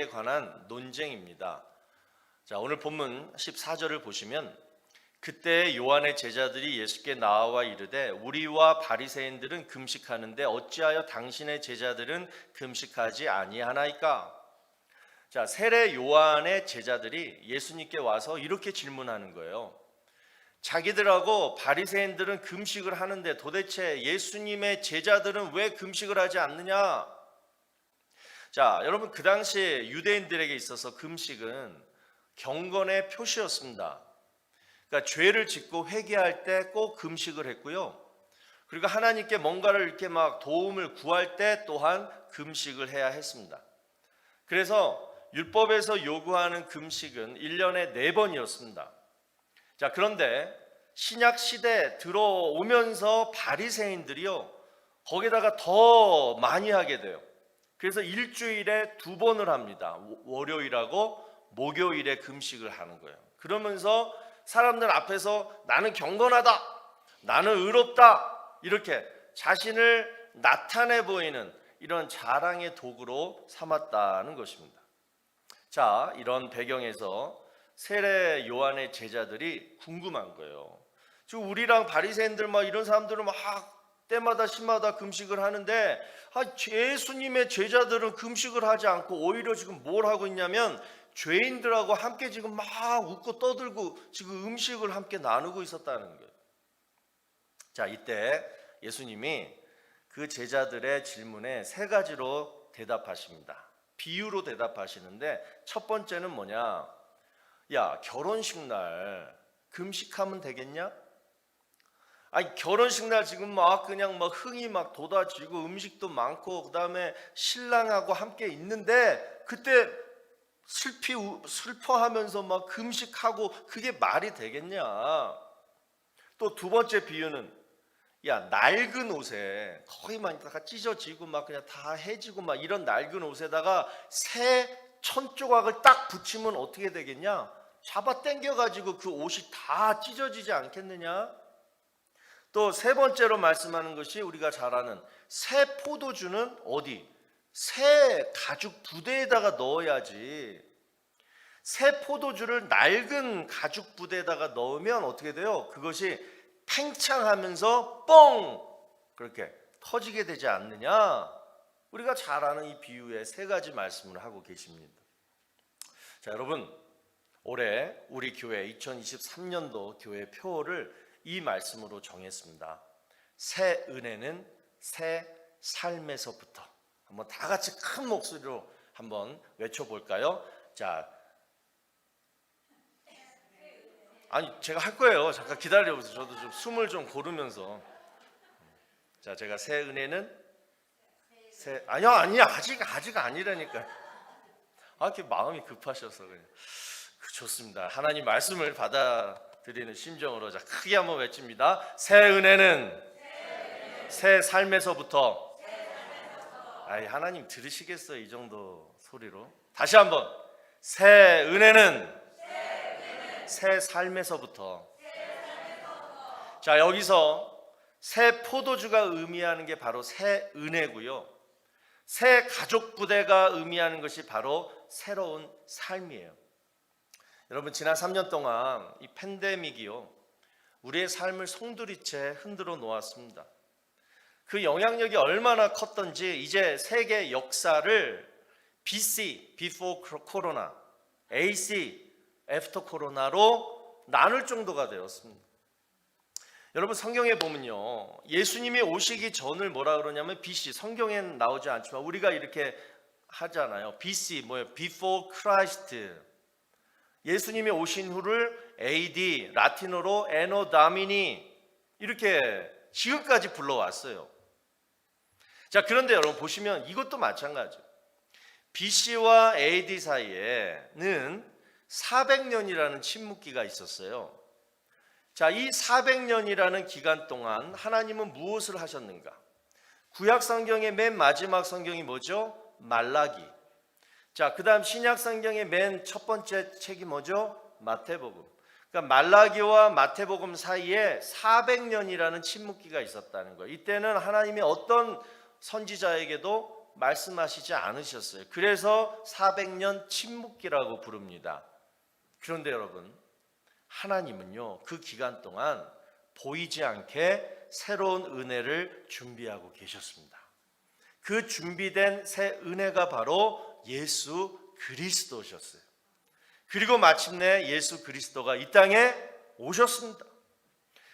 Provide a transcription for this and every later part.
금식에 관한 논쟁입니다. 자, 오늘 본문 14절을 보시면 그때 요한의 제자들이 예수께 나와 이르되 우리와 바리새인들은 금식하는데 어찌하여 당신의 제자들은 금식하지 아니하나이까? 자, 세례 요한의 제자들이 예수님께 와서 이렇게 질문하는 거예요. 자기들하고 바리새인들은 금식을 하는데 도대체 예수님의 제자들은 왜 금식을 하지 않느냐? 자, 여러분, 그 당시에 유대인들에게 있어서 금식은 경건의 표시였습니다. 그러니까 죄를 짓고 회개할 때 꼭 금식을 했고요. 그리고 하나님께 뭔가를 이렇게 막 도움을 구할 때 또한 금식을 해야 했습니다. 그래서 율법에서 요구하는 금식은 1년에 4번이었습니다. 자, 그런데 신약 시대에 들어오면서 바리새인들이요, 거기다가 더 많이 하게 돼요. 그래서 일주일에 2번을 합니다. 월요일하고 목요일에 금식을 하는 거예요. 그러면서 사람들 앞에서 나는 경건하다, 나는 의롭다, 이렇게 자신을 나타내 보이는 이런 자랑의 도구로 삼았다는 것입니다. 자, 이런 배경에서 세례 요한의 제자들이 궁금한 거예요. 지금 우리랑 바리새인들 막 이런 사람들은 막 때마다 시마다 금식을 하는데 예수님의 제자들은 금식을 하지 않고 오히려 지금 뭘 하고 있냐면 죄인들하고 함께 지금 막 웃고 떠들고 지금 음식을 함께 나누고 있었다는 거예요. 자, 이때 예수님이 그 제자들의 질문에 3가지로 대답하십니다. 비유로 대답하시는데 첫 번째는 뭐냐? 야, 결혼식 날 금식하면 되겠냐? 아니, 결혼식 날 지금 막 그냥 막 흥이 막 돋아지고 음식도 많고 그다음에 신랑하고 함께 있는데 그때 슬퍼하면서 막 금식하고 그게 말이 되겠냐? 또 2번째 비유는 야, 낡은 옷에 거의 막 다 찢어지고 막 그냥 다 해지고 막 이런 낡은 옷에다가 새 천조각을 딱 붙이면 어떻게 되겠냐? 잡아 당겨가지고 그 옷이 다 찢어지지 않겠느냐? 또 3번째로 말씀하는 것이 우리가 잘 아는 새 포도주는 어디? 새 가죽 부대에다가 넣어야지. 새 포도주를 낡은 가죽 부대에다가 넣으면 어떻게 돼요? 그것이 팽창하면서 뻥! 그렇게 터지게 되지 않느냐? 우리가 잘 아는 이 비유의 3가지 말씀을 하고 계십니다. 자, 여러분, 올해 우리 교회 2023년도 교회 표어를 이 말씀으로 정했습니다. 새 은혜는 새 삶에서부터. 한번 다 같이 큰 목소리로 한번 외쳐볼까요? 자, 아니, 제가 할 거예요. 잠깐 기다려보세요. 저도 좀 숨을 좀 고르면서. 자, 제가 새 은혜는 아니야, 아직 아니라니까요. 이렇게 마음이 급하셔서 그냥. 좋습니다. 하나님 말씀을 받아들이는 심정으로 자, 크게 한번 외칩니다. 새 은혜는 새 삶에서부터. 하나님 들으시겠어요? 이 정도 소리로. 다시 한번. 새 은혜는 새 삶에서부터. 자, 여기서 새 포도주가 의미하는 게 바로 새 은혜고요. 새 가족 부대가 의미하는 것이 바로 새로운 삶이에요. 여러분, 지난 3년 동안 이 팬데믹이요, 우리의 삶을 송두리째 흔들어 놓았습니다. 그 영향력이 얼마나 컸던지 이제 세계 역사를 BC, Before Corona, AC, After Corona로 나눌 정도가 되었습니다. 여러분, 성경에 보면요, 예수님이 오시기 전을 뭐라 그러냐면 BC, 성경엔 나오지 않지만 우리가 이렇게 하잖아요. BC, 뭐예요? Before Christ. 예수님이 오신 후를 AD, 라틴어로 Anno Domini, 이렇게 지금까지 불러왔어요. 자, 그런데 여러분 보시면 이것도 마찬가지예요. BC와 AD 사이에는 400년이라는 침묵기가 있었어요. 자, 이 400년이라는 기간 동안 하나님은 무엇을 하셨는가? 구약 성경의 맨 마지막 성경이 뭐죠? 말라기. 자, 그 다음 신약 성경의 맨 첫 번째 책이 뭐죠? 마태복음. 그러니까 말라기와 마태복음 사이에 400년이라는 침묵기가 있었다는 거예요. 이때는 하나님이 어떤 선지자에게도 말씀하시지 않으셨어요. 그래서 400년 침묵기라고 부릅니다. 그런데 여러분, 하나님은요, 그 기간 동안 보이지 않게 새로운 은혜를 준비하고 계셨습니다. 그 준비된 새 은혜가 바로 예수 그리스도셨어요. 그리고 마침내 예수 그리스도가 이 땅에 오셨습니다.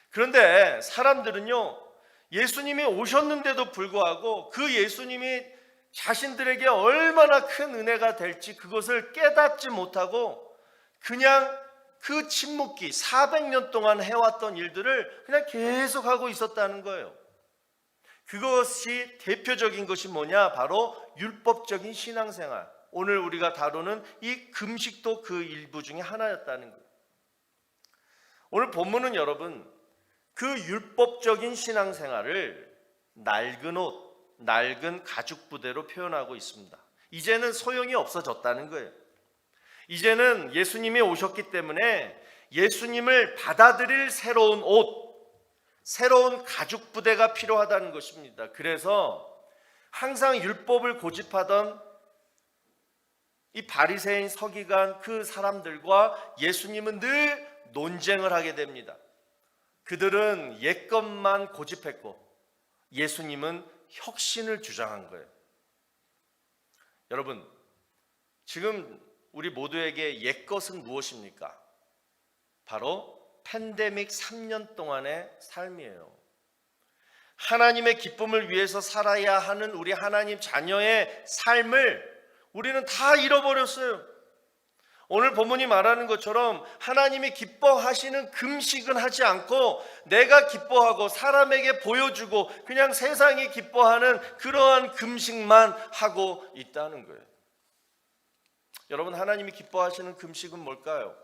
그런데 사람들은요, 예수님이 오셨는데도 불구하고 그 예수님이 자신들에게 얼마나 큰 은혜가 될지 그것을 깨닫지 못하고 그냥 그 침묵기 400년 동안 해왔던 일들을 그냥 계속하고 있었다는 거예요. 그것이 대표적인 것이 뭐냐? 바로 율법적인 신앙생활. 오늘 우리가 다루는 이 금식도 그 일부 중에 하나였다는 거예요. 오늘 본문은 여러분, 그 율법적인 신앙생활을 낡은 옷, 낡은 가죽 부대로 표현하고 있습니다. 이제는 소용이 없어졌다는 거예요. 이제는 예수님이 오셨기 때문에 예수님을 받아들일 새로운 옷, 새로운 가죽 부대가 필요하다는 것입니다. 그래서 항상 율법을 고집하던 이 바리새인 서기관 그 사람들과 예수님은 늘 논쟁을 하게 됩니다. 그들은 옛것만 고집했고 예수님은 혁신을 주장한 거예요. 여러분, 지금 우리 모두에게 옛것은 무엇입니까? 바로 팬데믹 3년 동안의 삶이에요. 하나님의 기쁨을 위해서 살아야 하는 우리 하나님 자녀의 삶을 우리는 다 잃어버렸어요. 오늘 본문이 말하는 것처럼 하나님이 기뻐하시는 금식은 하지 않고 내가 기뻐하고 사람에게 보여주고 그냥 세상이 기뻐하는 그러한 금식만 하고 있다는 거예요. 여러분, 하나님이 기뻐하시는 금식은 뭘까요?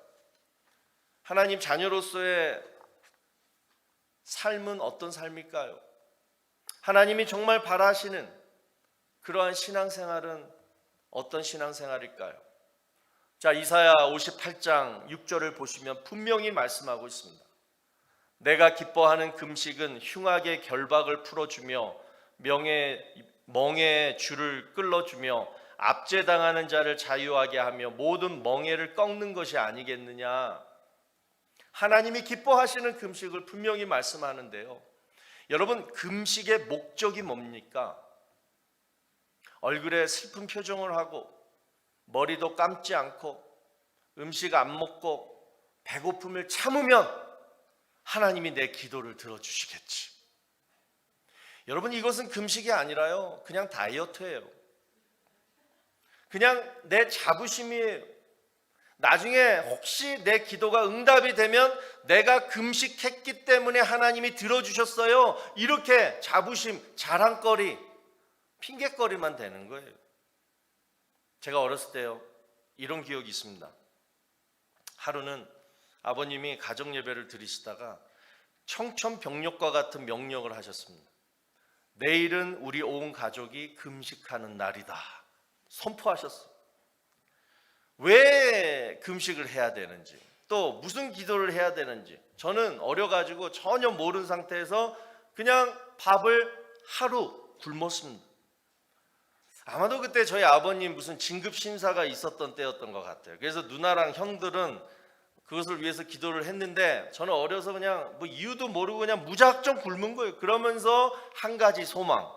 하나님 자녀로서의 삶은 어떤 삶일까요? 하나님이 정말 바라시는 그러한 신앙생활은 어떤 신앙생활일까요? 자, 이사야 58장 6절을 보시면 분명히 말씀하고 있습니다. 내가 기뻐하는 금식은 흉악의 결박을 풀어주며 멍에 줄을 끌어주며 압제당하는 자를 자유하게 하며 모든 멍에를 꺾는 것이 아니겠느냐. 하나님이 기뻐하시는 금식을 분명히 말씀하는데요. 여러분, 금식의 목적이 뭡니까? 얼굴에 슬픈 표정을 하고 머리도 감지 않고 음식 안 먹고 배고픔을 참으면 하나님이 내 기도를 들어주시겠지. 여러분, 이것은 금식이 아니라요, 그냥 다이어트예요. 그냥 내 자부심이에요. 나중에 혹시 내 기도가 응답이 되면 내가 금식했기 때문에 하나님이 들어주셨어요, 이렇게 자부심, 자랑거리, 핑계거리만 되는 거예요. 제가 어렸을 때요, 이런 기억이 있습니다. 하루는 아버님이 가정예배를 드리시다가 청천벽력과 같은 명령을 하셨습니다. 내일은 우리 온 가족이 금식하는 날이다 선포하셨어요. 왜 금식을 해야 되는지, 또 무슨 기도를 해야 되는지 저는 어려가지고 전혀 모르는 상태에서 그냥 밥을 하루 굶었습니다. 아마도 그때 저희 아버님 무슨 진급 심사가 있었던 때였던 것 같아요. 그래서 누나랑 형들은 그것을 위해서 기도를 했는데 저는 어려서 그냥 뭐 이유도 모르고 그냥 무작정 굶은 거예요. 그러면서 한 가지 소망,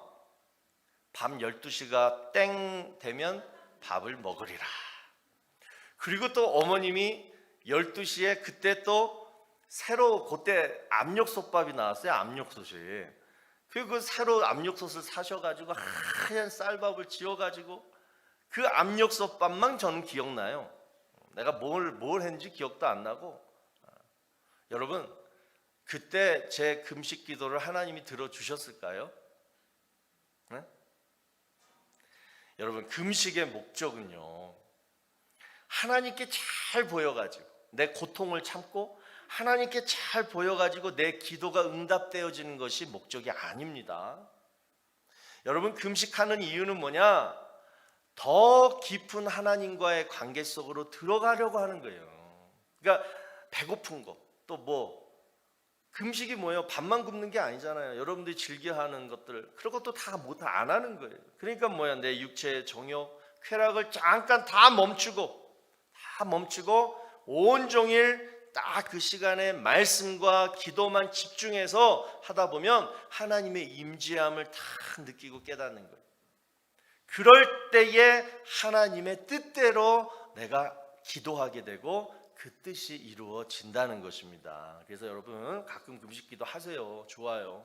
밤 12시가 땡 되면 밥을 먹으리라. 그리고 또 어머님이 12시에 그때 또 새로 그때 압력솥밥이 나왔어요. 압력솥이. 그 새로 압력솥을 사셔가지고 하얀 쌀밥을 지어가지고 그 압력솥밥만 저는 기억나요. 내가 뭘 했는지 기억도 안 나고. 여러분, 그때 제 금식 기도를 하나님이 들어주셨을까요? 네? 여러분, 금식의 목적은요, 하나님께 잘 보여가지고 내 고통을 참고 하나님께 잘 보여가지고 내 기도가 응답되어지는 것이 목적이 아닙니다. 여러분, 금식하는 이유는 뭐냐? 더 깊은 하나님과의 관계 속으로 들어가려고 하는 거예요. 그러니까 배고픈 거, 또 뭐 금식이 뭐예요? 밥만 굶는 게 아니잖아요. 여러분들이 즐겨하는 것들 그런 것도 다 못 안 하는 거예요. 그러니까 뭐야, 내 육체의 정욕, 쾌락을 잠깐 다 멈추고 온종일 딱 그 시간에 말씀과 기도만 집중해서 하다 보면 하나님의 임재함을 다 느끼고 깨닫는 거예요. 그럴 때에 하나님의 뜻대로 내가 기도하게 되고 그 뜻이 이루어진다는 것입니다. 그래서 여러분 가끔 금식기도 하세요. 좋아요.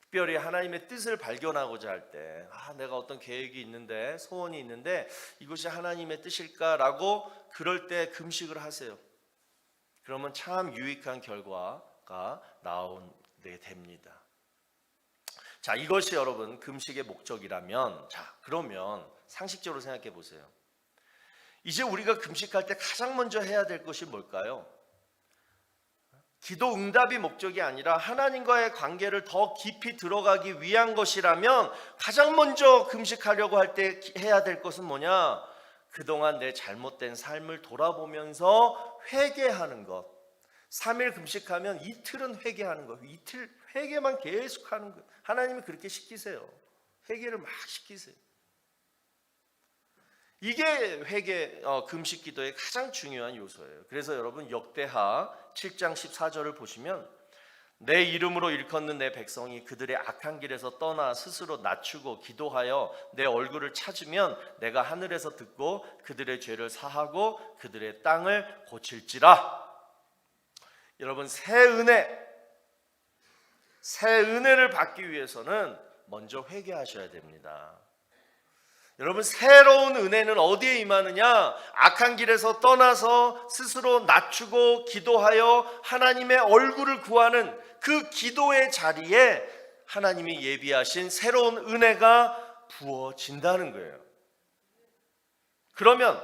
특별히 하나님의 뜻을 발견하고자 할 때, 내가 어떤 계획이 있는데, 소원이 있는데 이것이 하나님의 뜻일까라고 그럴 때 금식을 하세요. 그러면 참 유익한 결과가 나오게 됩니다. 자, 이것이 여러분 금식의 목적이라면, 자, 그러면 상식적으로 생각해 보세요. 이제 우리가 금식할 때 가장 먼저 해야 될 것이 뭘까요? 기도 응답이 목적이 아니라 하나님과의 관계를 더 깊이 들어가기 위한 것이라면 가장 먼저 금식하려고 할 때 해야 될 것은 뭐냐? 그동안 내 잘못된 삶을 돌아보면서 회개하는 것. 3일 금식하면 이틀은 회개하는 것. 이틀 회개만 계속하는 것. 하나님이 그렇게 시키세요. 회개를 막 시키세요. 이게 회개 금식 기도의 가장 중요한 요소예요. 그래서 여러분 역대하 7장 14절을 보시면 내 이름으로 일컫는 내 백성이 그들의 악한 길에서 떠나 스스로 낮추고 기도하여 내 얼굴을 찾으면 내가 하늘에서 듣고 그들의 죄를 사하고 그들의 땅을 고칠지라. 여러분 새 은혜를 받기 위해서는 먼저 회개하셔야 됩니다. 여러분 새로운 은혜는 어디에 임하느냐? 악한 길에서 떠나서 스스로 낮추고 기도하여 하나님의 얼굴을 구하는 그 기도의 자리에 하나님이 예비하신 새로운 은혜가 부어진다는 거예요. 그러면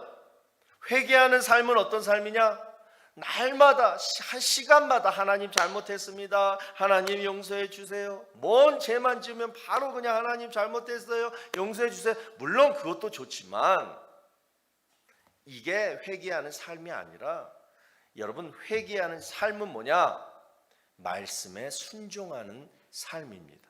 회개하는 삶은 어떤 삶이냐? 날마다 한 시간마다 하나님 잘못했습니다. 하나님 용서해 주세요. 뭔 죄만 지으면 바로 그냥 하나님 잘못했어요. 용서해 주세요. 물론 그것도 좋지만 이게 회개하는 삶이 아니라 여러분 회개하는 삶은 뭐냐? 말씀에 순종하는 삶입니다.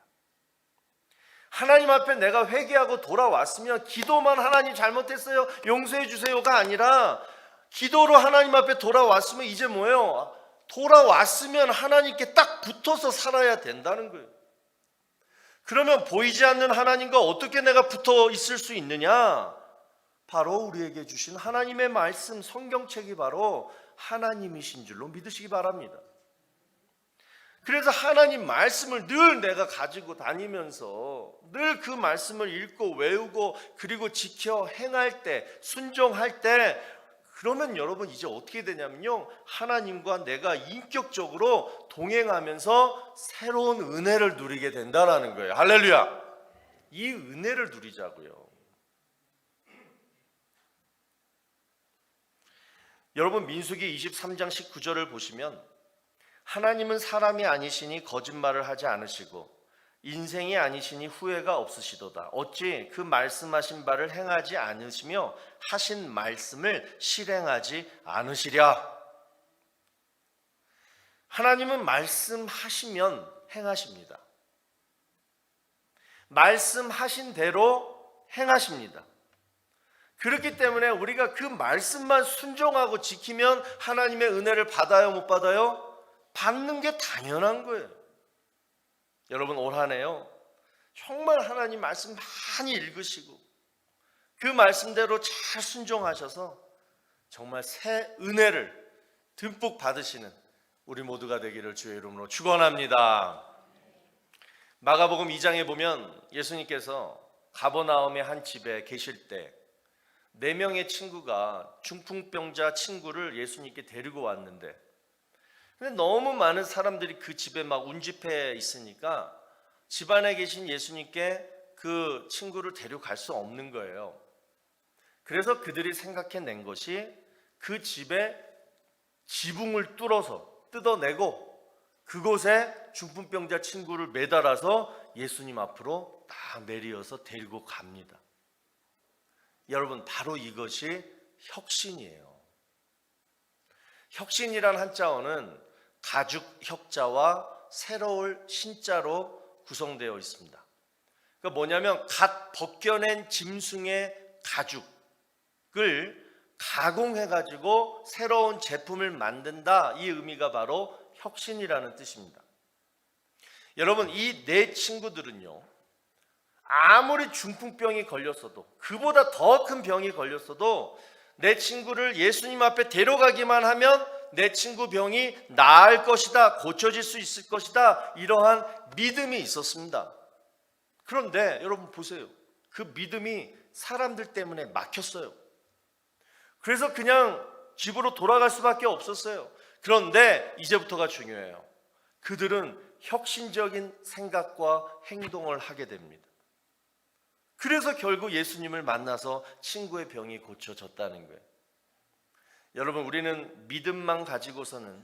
하나님 앞에 내가 회개하고 돌아왔으면 기도만 하나님 잘못했어요. 용서해 주세요가 아니라 기도로 하나님 앞에 돌아왔으면 이제 뭐예요? 돌아왔으면 하나님께 딱 붙어서 살아야 된다는 거예요. 그러면 보이지 않는 하나님과 어떻게 내가 붙어 있을 수 있느냐? 바로 우리에게 주신 하나님의 말씀, 성경책이 바로 하나님이신 줄로 믿으시기 바랍니다. 그래서 하나님 말씀을 늘 내가 가지고 다니면서 늘 그 말씀을 읽고 외우고 그리고 지켜 행할 때, 순종할 때, 그러면 여러분 이제 어떻게 되냐면요, 하나님과 내가 인격적으로 동행하면서 새로운 은혜를 누리게 된다는 거예요. 할렐루야. 이 은혜를 누리자고요. 여러분 민수기 23장 19절을 보시면 하나님은 사람이 아니시니 거짓말을 하지 않으시고 인생이 아니시니 후회가 없으시도다. 어찌 그 말씀하신 바를 행하지 않으시며 하신 말씀을 실행하지 않으시랴. 하나님은 말씀하시면 행하십니다. 말씀하신 대로 행하십니다. 그렇기 때문에 우리가 그 말씀만 순종하고 지키면 하나님의 은혜를 받아요, 못 받아요? 받는 게 당연한 거예요. 여러분 올 한 해요 정말 하나님 말씀 많이 읽으시고 그 말씀대로 잘 순종하셔서 정말 새 은혜를 듬뿍 받으시는 우리 모두가 되기를 주의 이름으로 축원합니다. 마가복음 2장에 보면 예수님께서 가버나움의 한 집에 계실 때 4명의 친구가 중풍병자 친구를 예수님께 데리고 왔는데 근데 너무 많은 사람들이 그 집에 막 운집해 있으니까 집안에 계신 예수님께 그 친구를 데려갈 수 없는 거예요. 그래서 그들이 생각해낸 것이 그 집에 지붕을 뜯어내고 그곳에 중풍병자 친구를 매달아서 예수님 앞으로 딱 내리어서 데리고 갑니다. 여러분 바로 이것이 혁신이에요. 혁신이란 한자어는 가죽 혁자와 새로울 신자로 구성되어 있습니다. 그러니까 뭐냐면 갓 벗겨낸 짐승의 가죽을 가공해가지고 새로운 제품을 만든다. 이 의미가 바로 혁신이라는 뜻입니다. 여러분, 이 네 친구들은요, 아무리 중풍병이 걸렸어도, 그보다 더 큰 병이 걸렸어도 내 친구를 예수님 앞에 데려가기만 하면 내 친구 병이 나을 것이다, 고쳐질 수 있을 것이다, 이러한 믿음이 있었습니다. 그런데 여러분 보세요. 그 믿음이 사람들 때문에 막혔어요. 그래서 그냥 집으로 돌아갈 수밖에 없었어요. 그런데 이제부터가 중요해요. 그들은 혁신적인 생각과 행동을 하게 됩니다. 그래서 결국 예수님을 만나서 친구의 병이 고쳐졌다는 거예요. 여러분, 우리는 믿음만 가지고서는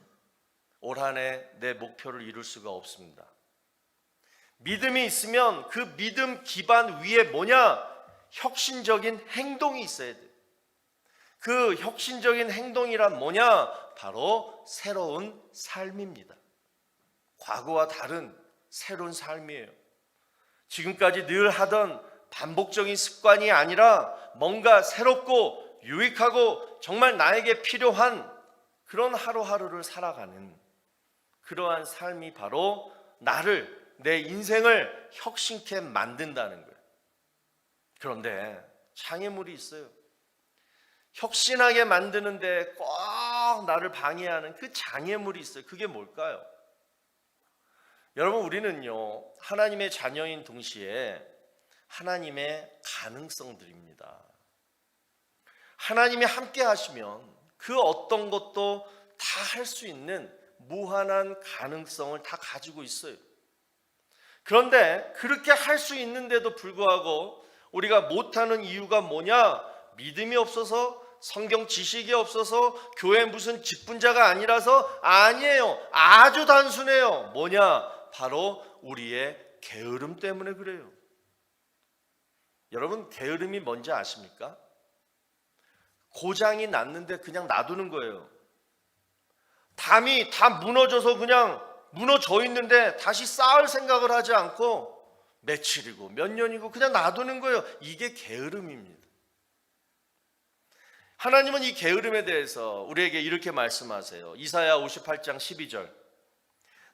올 한 해 내 목표를 이룰 수가 없습니다. 믿음이 있으면 그 믿음 기반 위에 뭐냐? 혁신적인 행동이 있어야 돼요. 그 혁신적인 행동이란 뭐냐? 바로 새로운 삶입니다. 과거와 다른 새로운 삶이에요. 지금까지 늘 하던 반복적인 습관이 아니라 뭔가 새롭고 유익하고 정말 나에게 필요한 그런 하루하루를 살아가는 그러한 삶이 바로 나를, 내 인생을 혁신케 만든다는 거예요. 그런데 장애물이 있어요. 혁신하게 만드는데 꼭 나를 방해하는 그 장애물이 있어요. 그게 뭘까요? 여러분, 우리는요, 하나님의 자녀인 동시에 하나님의 가능성들입니다. 하나님이 함께 하시면 그 어떤 것도 다 할 수 있는 무한한 가능성을 다 가지고 있어요. 그런데 그렇게 할 수 있는데도 불구하고 우리가 못하는 이유가 뭐냐? 믿음이 없어서, 성경 지식이 없어서, 교회 무슨 직분자가 아니라서? 아니에요. 아주 단순해요. 뭐냐? 바로 우리의 게으름 때문에 그래요. 여러분, 게으름이 뭔지 아십니까? 고장이 났는데 그냥 놔두는 거예요. 담이 다 무너져서 그냥 무너져 있는데 다시 쌓을 생각을 하지 않고 며칠이고 몇 년이고 그냥 놔두는 거예요. 이게 게으름입니다. 하나님은 이 게으름에 대해서 우리에게 이렇게 말씀하세요. 이사야 58장 12절.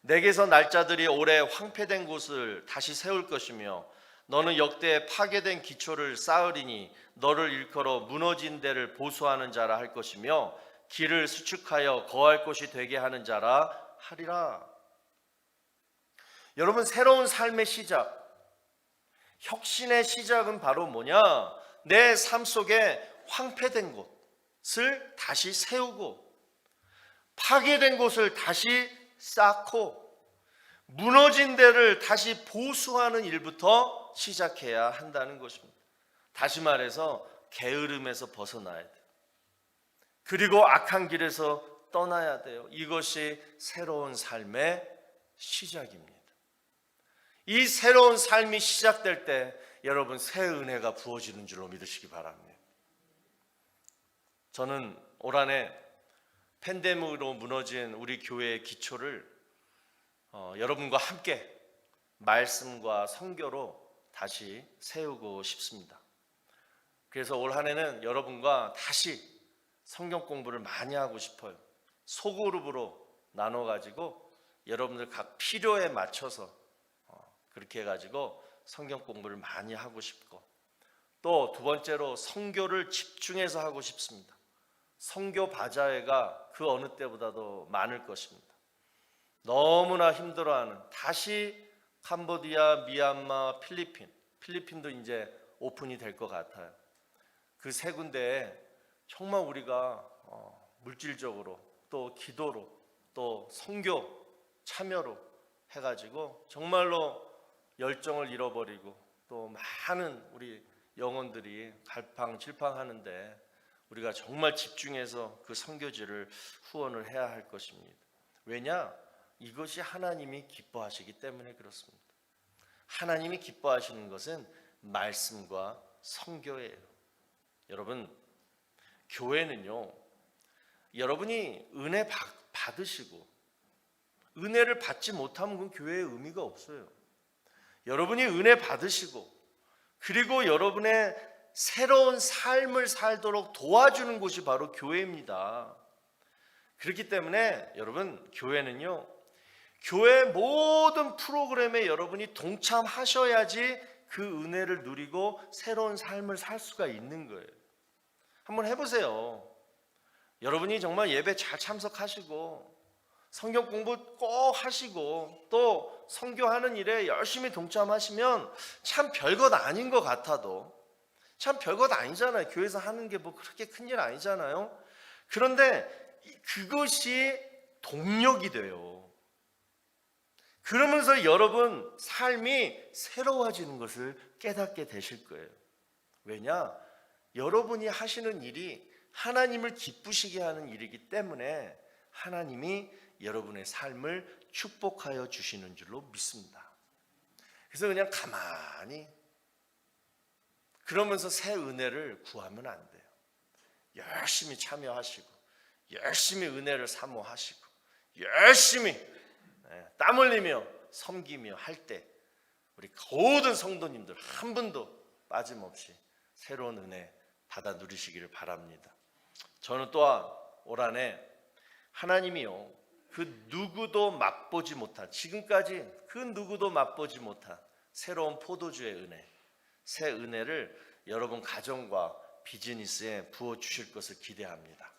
내게서 날짜들이 오래 황폐된 곳을 다시 세울 것이며 너는 역대 파괴된 기초를 쌓으리니 너를 일컬어 무너진 데를 보수하는 자라 할 것이며 길을 수축하여 거할 곳이 되게 하는 자라 하리라. 여러분, 새로운 삶의 시작, 혁신의 시작은 바로 뭐냐? 내 삶 속에 황폐된 곳을 다시 세우고 파괴된 곳을 다시 쌓고 무너진 데를 다시 보수하는 일부터 시작해야 한다는 것입니다. 다시 말해서 게으름에서 벗어나야 돼요. 그리고 악한 길에서 떠나야 돼요. 이것이 새로운 삶의 시작입니다. 이 새로운 삶이 시작될 때 여러분, 새 은혜가 부어지는 줄로 믿으시기 바랍니다. 저는 올 한 해 팬데믹으로 무너진 우리 교회의 기초를 여러분과 함께 말씀과 선교로 다시 세우고 싶습니다. 그래서 올 한 해는 여러분과 다시 성경 공부를 많이 하고 싶어요. 소그룹으로 나눠가지고 여러분들 각 필요에 맞춰서 그렇게 해가지고 성경 공부를 많이 하고 싶고, 또 두 번째로 선교를 집중해서 하고 싶습니다. 선교 바자회가 그 어느 때보다도 많을 것입니다. 너무나 힘들어하는, 다시 캄보디아, 미얀마, 필리핀도 이제 오픈이 될 것 같아요. 그 세 군데에 정말 우리가 물질적으로 또 기도로 또 선교 참여로 해가지고 정말로 열정을 잃어버리고 또 많은 우리 영혼들이 갈팡질팡하는데 우리가 정말 집중해서 그 선교지를 후원을 해야 할 것입니다. 왜냐? 이것이 하나님이 기뻐하시기 때문에 그렇습니다. 하나님이 기뻐하시는 것은 말씀과 선교예요. 여러분, 교회는요, 여러분이 은혜 받으시고 은혜를 받지 못하면 그건 교회의 의미가 없어요. 여러분이 은혜 받으시고 그리고 여러분의 새로운 삶을 살도록 도와주는 곳이 바로 교회입니다. 그렇기 때문에 여러분, 교회는요, 교회 모든 프로그램에 여러분이 동참하셔야지 그 은혜를 누리고 새로운 삶을 살 수가 있는 거예요. 한번 해보세요. 여러분이 정말 예배 잘 참석하시고 성경 공부 꼭 하시고 또 선교하는 일에 열심히 동참하시면 참 별것 아닌 것 같아도, 참 별것 아니잖아요. 교회에서 하는 게 뭐 그렇게 큰일 아니잖아요. 그런데 그것이 동력이 돼요. 그러면서 여러분 삶이 새로워지는 것을 깨닫게 되실 거예요. 왜냐? 여러분이 하시는 일이 하나님을 기쁘시게 하는 일이기 때문에 하나님이 여러분의 삶을 축복하여 주시는 줄로 믿습니다. 그래서 그냥 가만히 그러면서 새 은혜를 구하면 안 돼요. 열심히 참여하시고 열심히 은혜를 사모하시고 열심히 땀 흘리며 섬기며 할 때 우리 모든 성도님들 한 분도 빠짐없이 새로운 은혜 받아 누리시기를 바랍니다. 저는 또한 올 한해 하나님이요, 그 누구도 맛보지 못한, 지금까지 그 누구도 맛보지 못한 새로운 포도주의 은혜, 새 은혜를 여러분 가정과 비즈니스에 부어주실 것을 기대합니다.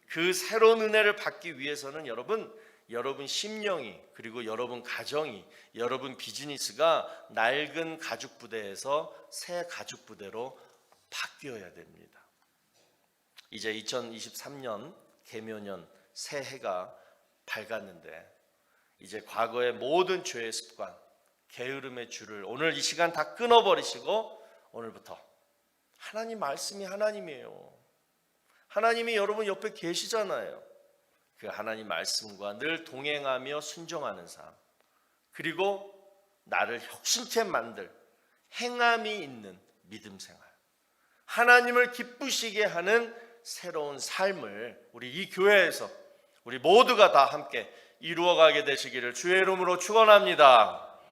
그 새로운 은혜를 받기 위해서는 여러분 심령이, 그리고 여러분 가정이, 여러분 비즈니스가 낡은 가죽 부대에서 새 가죽 부대로 바뀌어야 됩니다. 이제 2023년 개묘년 새해가 밝았는데 이제 과거의 모든 죄의 습관, 게으름의 줄을 오늘 이 시간 다 끊어버리시고 오늘부터 하나님 말씀이 하나님이에요. 하나님이 여러분 옆에 계시잖아요. 그 하나님 말씀과 늘 동행하며 순종하는 삶, 그리고 나를 혁신케 만들 행함이 있는 믿음 생활, 하나님을 기쁘시게 하는 새로운 삶을 우리 이 교회에서 우리 모두가 다 함께 이루어가게 되시기를 주의 이름으로 축원합니다.